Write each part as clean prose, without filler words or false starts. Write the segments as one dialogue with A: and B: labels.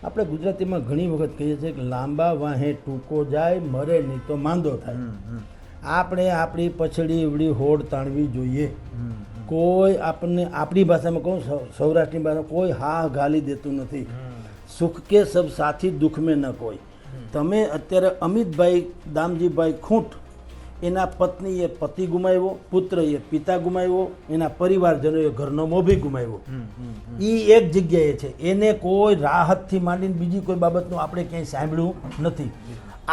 A: આપણે ગુજરાતીમાં ઘણી વખત કહીએ છીએ કે લાંબા વાહે ટૂંકો જાય, મરે નહીં તો માંદો થાય. આપણે આપણી પછડી એવડી હોડ તાણવી જોઈએ. કોઈ આપણને આપણી ભાષામાં કહું, સૌરાષ્ટ્રની ભાષામાં કોઈ હા ગાલી દેતું નથી. સુખ કે સબ સાથી, દુઃખ મેં ન કોઈ. તમે અત્યારે અમિતભાઈ દામજીભાઈ ખૂંટ, એના પત્નીએ પતિ ગુમાવ્યો, પુત્રએ પિતા ગુમાવ્યો, એના પરિવારજનોએ ઘરનો મોભી ગુમાવ્યો. એ એક જગ્યાએ છે. એને કોઈ રાહતથી માંડીને બીજી કોઈ બાબતનું આપણે ક્યાંય સાંભળ્યું નથી.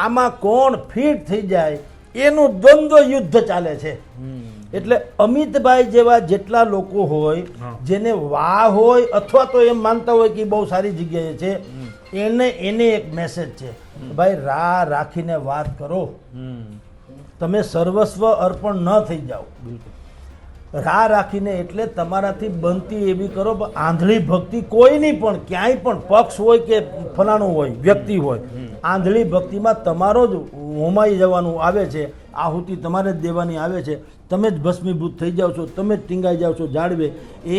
A: આમાં કોણ ફિટ થઈ જાય એનું દ્વંદ્વ યુદ્ધ ચાલે છે. એટલે અમિતભાઈ જેવા જેટલા લોકો હોય, જેને વાહ હોય અથવા તો એમ માનતા હોય કે બહુ સારી જગ્યાએ છે, એને એક મેસેજ છે, ભાઈ રાહ રાખીને વાત કરો. તમે સર્વસ્વ અર્પણ ન થઈ જાઓ. રાહ રાખીને એટલે તમારાથી બનતી એવી કરો. આંધળી ભક્તિ કોઈની પણ ક્યાંય પણ પક્ષ હોય કે ફલાણું હોય, વ્યક્તિ હોય, આંધળી ભક્તિમાં તમારો જ હોમાઈ જવાનું આવે છે, આહુતિ તમારે જ દેવાની આવે છે. તમે જ ભસ્મીભૂત થઈ જાઓ છો, તમે જ ટીંગાઈ જાઓ છો જાળવે.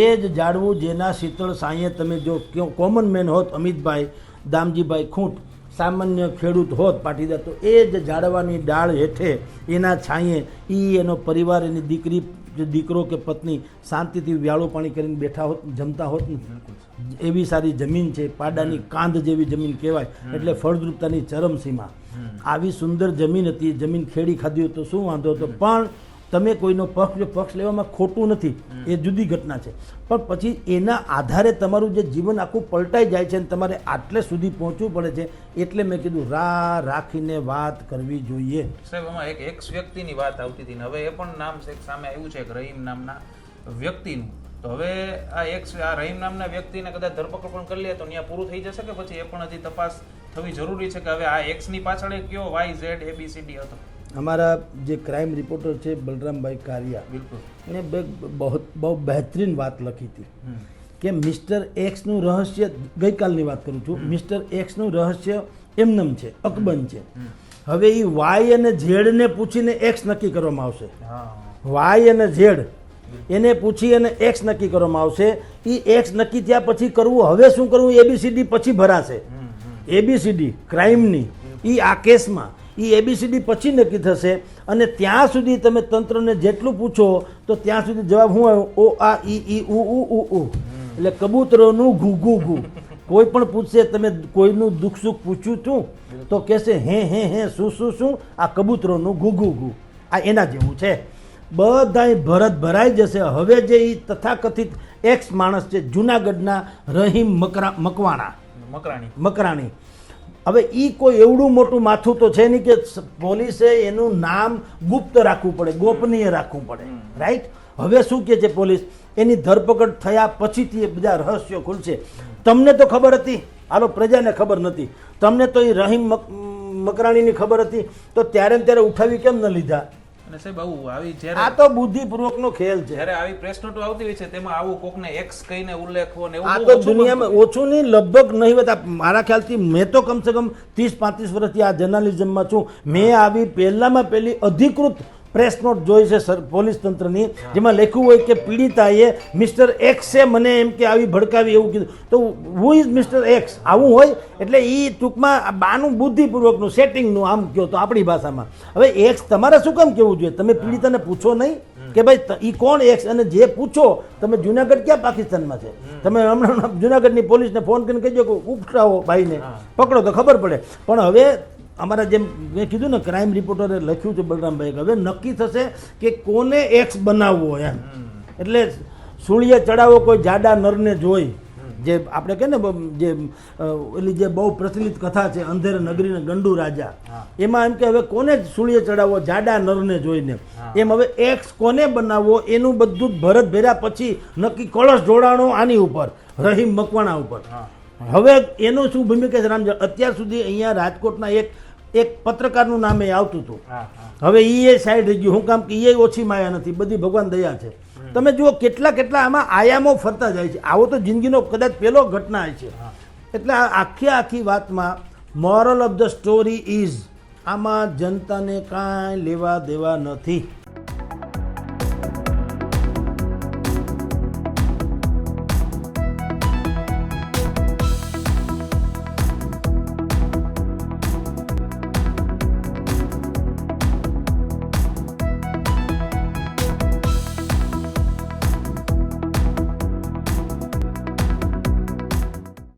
A: એ જ જાળવું જેના શીતળ સાંયે તમે જો કોમન મેન હોત, અમિતભાઈ દામજીભાઈ ખૂંટ સામાન્ય ખેડૂત હોત પાટીદાર, તો એ જ ઝાડવાની ડાળ હેઠે એના છાંયે એનો પરિવાર, એની દીકરી દીકરો કે પત્ની શાંતિથી વ્યાળું પાણી કરીને બેઠા હોત, જમતા હોત ને. એવી સારી જમીન છે, પાડાની કાંધ જેવી જમીન કહેવાય, એટલે ફળદ્રુપતાની ચરમસીમા. આવી સુંદર જમીન હતી. જમીન ખેડી ખાધી તો શું વાંધો હતો, પણ તમે કોઈનો પક્ષ લેવામાં ખોટું નથી, એ જુદી ઘટના છે. પણ પછી એના આધારે તમારું જે જીવન આખું પલટાઈ જાય છે અને તમારે આટલે સુધી પહોંચવું પડે છે. એટલે મેં કીધું રાહ રાખીને વાત કરવી જોઈએ.
B: સાહેબ, આમાં એક એક્સ વ્યક્તિની વાત આવતી હતી ને હવે એ પણ નામ સામે આવ્યું છે, એક રહીમ નામના વ્યક્તિનું. તો હવે આ રહીમ નામના વ્યક્તિને કદાચ ધરપકડ પણ કરી લે તો ત્યાં પૂરું થઈ જશે કે પછી એ પણ હજી તપાસ થવી જરૂરી છે કે હવે આ એક્સની પાછળ કયો YZABCD હતો?
A: અમારા જે ક્રાઇમ રિપોર્ટર છે બલરામભાઈ કારિયા,
B: બિલકુલ,
A: એને બહુ બહેતરીન વાત લખી હતી કે મિસ્ટર એક્સનું રહસ્ય, ગઈકાલની વાત કરું છું, મિસ્ટર એક્સનું રહસ્ય એમનેમ છે, અકબંધ છે. હવે એ વાય અને ઝેડને પૂછીને એક્સ નક્કી કરવામાં આવશે. વાય અને ઝેડ એને પૂછી અને એક્સ નક્કી કરવામાં આવશે. એ એક્સ નક્કી થયા પછી કરવું, હવે શું કરવું, ABCD પછી ભરાશે. ABCD ક્રાઇમની એ આ કેસમાં ABCD પછી નક્કી થશે. અને ત્યાં સુધી તમે તંત્રને જેટલું પૂછો તો ત્યાં સુધી જવાબ શું આવ્યો, O A I I U U. એટલે કબૂતરોનું ઘૂ ઘૂ ઘૂ. કોઈ પણ પૂછશે, તમે કોઈનું દુઃખ સુખ પૂછ્યું છું તો કહેશે હે હે હે શું શું શું, આ કબૂતરોનું ઘૂ ઘૂ ઘૂ. આ એના જેવું છે. બધાય ભરત ભરાઈ જશે. હવે જે એ તથાકથિત એક્સ માણસ છે, જુનાગઢના રહીમ મકરાણી, હવે એ કોઈ એવડું મોટું માથું તો છે નહીં કે પોલીસે એનું નામ ગુપ્ત રાખવું પડે, ગોપનીય રાખવું પડે, રાઈટ? હવે શું કહે છે પોલીસ, એની ધરપકડ થયા પછીથી બધા રહસ્યો ખુલશે. તમને તો ખબર હતી, હાલો પ્રજાને ખબર નથી, તમને તો એ રહીમ મકરાણીની ખબર હતી, તો ત્યારે ને ત્યારે ઉઠાવી કેમ ન લીધા?
B: અને સાહેબ આવું આવી જ્યારે
A: આ તો બુદ્ધિપૂર્વકનો ખેલ છે.
B: જ્યારે આવી પ્રેસ નોટો આવતી હોય છે તેમાં આવું કોકને એક્સ કહીને ઉલ્લેખવો ને
A: આ તો દુનિયામાં ઓછું નહીં, લગભગ નહીં હોતા. મારા ખ્યાલથી મેં તો કમસે કમ 30-35 વર્ષથી આ જર્નાલિઝમમાં છું. મેં આવી પહેલામાં પહેલી અધિકૃત પ્રેસ નોટ જોઈ છે પોલીસ તંત્રની, જેમાં લખ્યું હોય કે પીડિતાએ મિસ્ટર એક્સે મને એમ કે આવી ભડકાવી એવું કીધું. તો હુ ઇઝ મિસ્ટર એક્સ? આવું હોય એટલે એ ટૂંકમાં બાનું બુદ્ધિપૂર્વકનું સેટિંગનું, આમ કહો તો આપણી ભાષામાં. હવે એક્સ તમારે શું કામ કહેવું જોઈએ? તમે પીડિતાને પૂછો નહીં કે ભાઈ એ કોણ એક્સ, અને જે પૂછો તમે જુનાગઢ ક્યાં પાકિસ્તાનમાં છે, તમે હમણાં જુનાગઢની પોલીસને ફોન કરીને કહેજો કે ઉપટાવો ભાઈને, પકડો તો ખબર પડે. પણ હવે અમારા જેમ મેં કીધું ને, ક્રાઇમ રિપોર્ટરે લખ્યું છે બલરામભાઈ, હવે નક્કી થશે કે કોને એક્સ બનાવવો એમ. એટલે સૂળીએ ચડાવો કોઈ જાડા નરને જોઈ, જે આપણે કહે ને જે એલી જે બહુ પ્રચલિત કથા છે અંધેર નગરીને ગંડુ રાજા, એમાં એમ કે હવે કોને સૂળીએ ચડાવવો, જાડા નરને જોઈને. એમ હવે એક્સ કોને બનાવવો એનું બધું જ ભરત ભેર્યા પછી નક્કી કળશ જોડાણો આની ઉપર, રહીમ મકવાણા ઉપર. હવે એનું શું ભૂમિકા છે રામજી? અત્યાર સુધી અહીંયા રાજકોટના એક પત્રકારનું નામે આવતું હતું, હવે એ સાઈડ રહી ગયું. શું કામ કે એ ઓછી માયા નથી, બધી ભગવાન દયા છે. તમે જુઓ કેટલા આમાં આયામો ફરતા જાય છે. આવો તો જિંદગીનો કદાચ પહેલો ઘટના છે. એટલે આખી વાતમાં moral of the story is, આમાં જનતાને કાંઈ લેવા દેવા નથી.